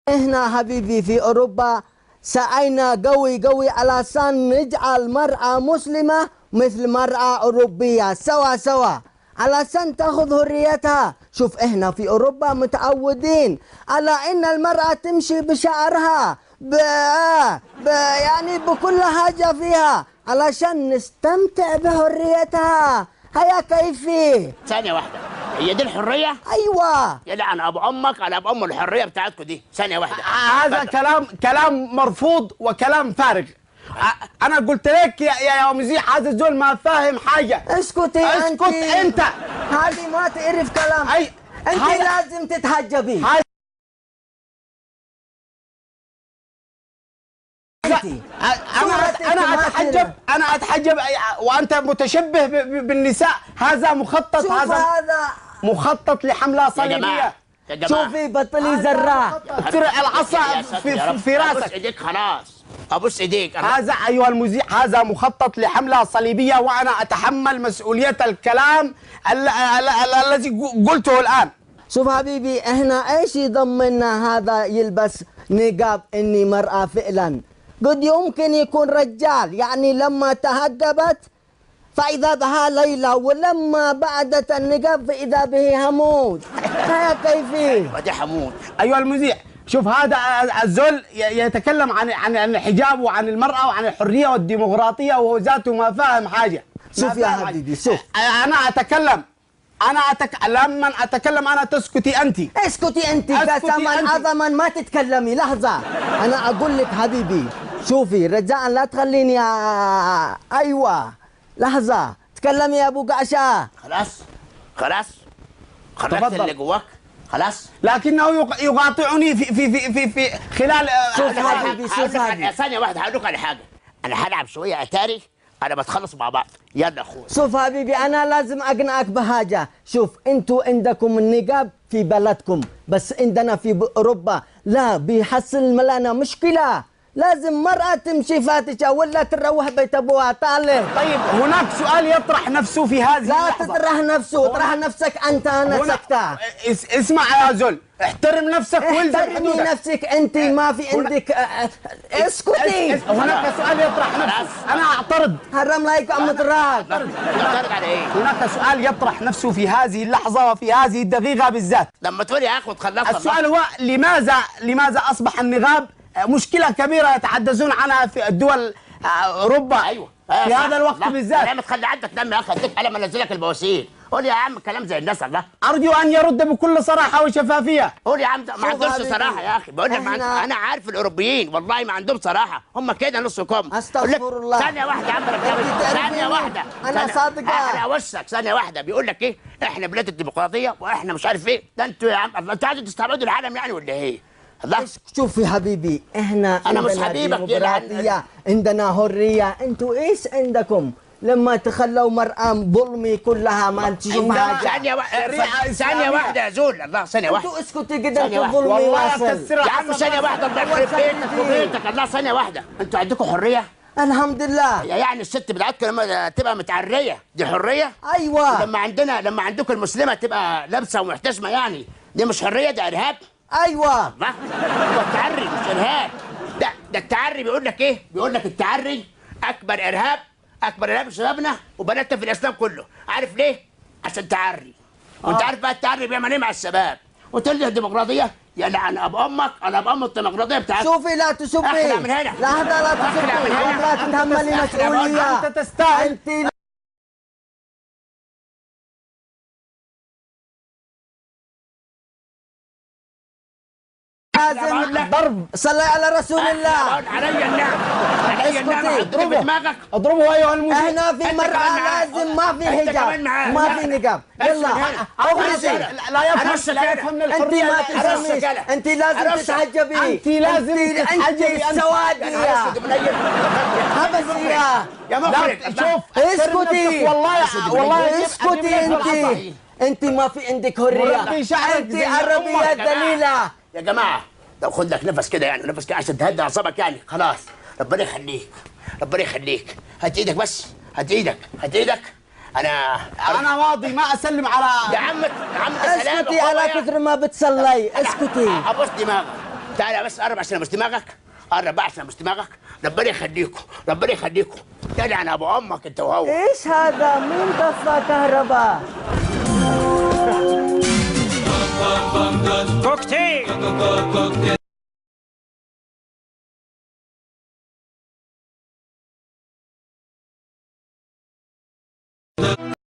احنا حبيبي في اوروبا سعينا قوي علشان نجعل مرأة مسلمة مثل مرأة اوروبية سوا علشان تاخذ حريتها. شوف احنا في اوروبا متعودين على ان المرأة تمشي بشعرها يعني بكل حاجة فيها علشان نستمتع بحريتها. هيا كيفي؟ ثانية واحدة، هي دي الحرية؟ ايوه يلعن ابو امك على ابو ام الحرية بتاعتكم دي. ثانية واحدة، هذا كلام مرفوض وكلام فارغ. انا قلت لك يا مزيح هذا الزول ما فاهم حاجة. اسكتي اسكت انت. هذه ما تعرف كلام. انت لازم تتحجبي. انا اتحجب وانت متشبه بالنساء. هذا مخطط. هذا مخطط لحملة صليبية. يا جماعة شوفي بطلي زراع العصا في راسك. ابوس ايديك خلاص، ابوس ايديك. هذا ايها المذيع هذا مخطط لحملة صليبية وانا اتحمل مسؤولية الكلام الذي قلته الان. شوف حبيبي احنا ايش يضمننا هذا يلبس نقاب اني مرأة فعلا؟ قد يمكن يكون رجال، يعني لما تهجبت فإذا بها ليلى ولما بعدت النقاب فإذا به حمود. هيا كيفي؟ ودي حمود. أيها المذيع شوف هذا الزول يتكلم عن الحجاب وعن المرأة وعن الحرية والديمقراطية وهو ذاته ما فاهم حاجة. شوف يا حبيبي شوف أنا أتكلم لما أتكلم أنا تسكتي أنت. اسكتي أنت قسما عظما ما تتكلمي. لحظة أنا أقول لك حبيبي شوفي رجاء لا تخليني أيوة لحظة تكلمي يا أبو قعشة. خلاص خرجت اللي جواك خلاص. لكنه يقاطعني في خلال. شوف حبيبي شوف حبيبي ثانية واحدة هقول لك على حاجة. أنا هلعب شوية أتاري أنا بتخلص مع بعض. يلا أخوي. شوف حبيبي أنا لازم أقنعك بحاجة. شوف أنتوا عندكم النقاب في بلدكم بس عندنا في أوروبا لا بيحصل لنا مشكلة. لازم مرأة تمشي فاتشة ولا تروح بيت أبوها طالع. طيب هناك سؤال يطرح نفسه في هذه اللحظة. لا تطرح نفسه، اطرح نفسك أنت. أنا سكتة. اسمع يا زول احترم نفسك والزم احترمي نفسك أنت. ما في عندك اسكتي. هناك سؤال يطرح نفسه. أنا أعترض. حرام لايك أم تراك. تعترض على إيه؟ هناك سؤال يطرح نفسه في هذه اللحظة وفي هذه الدقيقة بالذات. لما تقولي يا أخو تخلصت. السؤال هو لماذا أصبح النقاب مشكلة كبيرة يتحدثون عنها في الدول أوروبا. أيوه في هذا الوقت بالذات. لا تخلي عندك دم يا أخي. أديك قلم أنزلك البواسير. قول يا عم كلام زي الناس. الله أرجو أن يرد بكل صراحة وشفافية. قول يا عم ما عندهمش صراحة يا أخي. بقول لك أنا عارف الأوروبيين والله ما عندهم صراحة. هم كده نص كم. أستغفر الله. ثانية واحدة يا عم ثانية واحدة. أنا صادقة. أنا وشك ثانية واحدة. بيقول لك إيه؟ إحنا بلاد الديمقراطية وإحنا مش عارف إيه. ده أنتوا يا عم أنتوا عايزين تستعبدوا العالم يعني ولا إيه؟ الله. شوف يا حبيبي احنا أنا مش عندنا حبيبك ديمقراطية عندنا حرية. انتوا ايش عندكم؟ لما تخلوا مرأة ظلمي كلها ما تشوف حاجة. ثانية واحدة يا زول. الله ثانية واحدة. انتوا اسكتي كده انتوا ظلمي واصل. يا عم ثانية واحدة الله يخرب بيتك وبيتك. الله ثانية واحدة. انتوا عندكم حرية؟ الحمد لله. يعني الست بتاعتكم لما تبقى متعرية دي حرية؟ ايوه. لما عندكم المسلمة تبقى لابسة ومحتشمة يعني دي مش حرية ده إرهاب؟ ايوه. الله هو التعري مش إرهاب. ده التعري بيقول لك إيه؟ بيقول لك التعري أكبر إرهاب شبابنا وبناتنا في الإسلام كله. عارف ليه؟ عشان تعري. وأنت عارف بقى التعري بيعمل إيه مع الشباب؟ وتقول لي الديمقراطية يلعن أبو أمك على أبو أم الديمقراطية بتاعتك. شوفي لا تسبي. اخلع من هنا. لا تسبي. لا تتحملي مسؤولية. أنت تستاهل. انت لازم ضرب. صلي على رسول الله. علي النعم. علي النعم. اضربه دماغك. اضربه ايها المذيع. احنا في مرأة لازم ما في حجاب ما في نقاب. يلا اغرسي. لا يفهم انت ما تسميش. انت لازم تتحجبي. انت لازم تتحجبي. انت سوادية. هبسية يا مخرج. شوف اسكتي. والله اسكتي. انت ما في عندك حرية. انت عربية دليلة. يا جماعة لو خد لك نفس كده يعني نفس كده عشان تهدى اعصابك يعني. خلاص ربنا يخليك ربنا يخليك. هات ايدك بس. هات ايدك. انا ماضي ما اسلم على يا عم اسكتي على كثر ما بتصلي. اسكتي. ابوس دماغك. تعالى بس قرب عشان ابوس دماغك، قرب بقى عشان ابوس دماغك. ربنا يخليكم، ربنا يخليكم. تاني عن ابو امك انت وهو. ايش هذا؟ مين طفى كهرباء؟ كوكتيل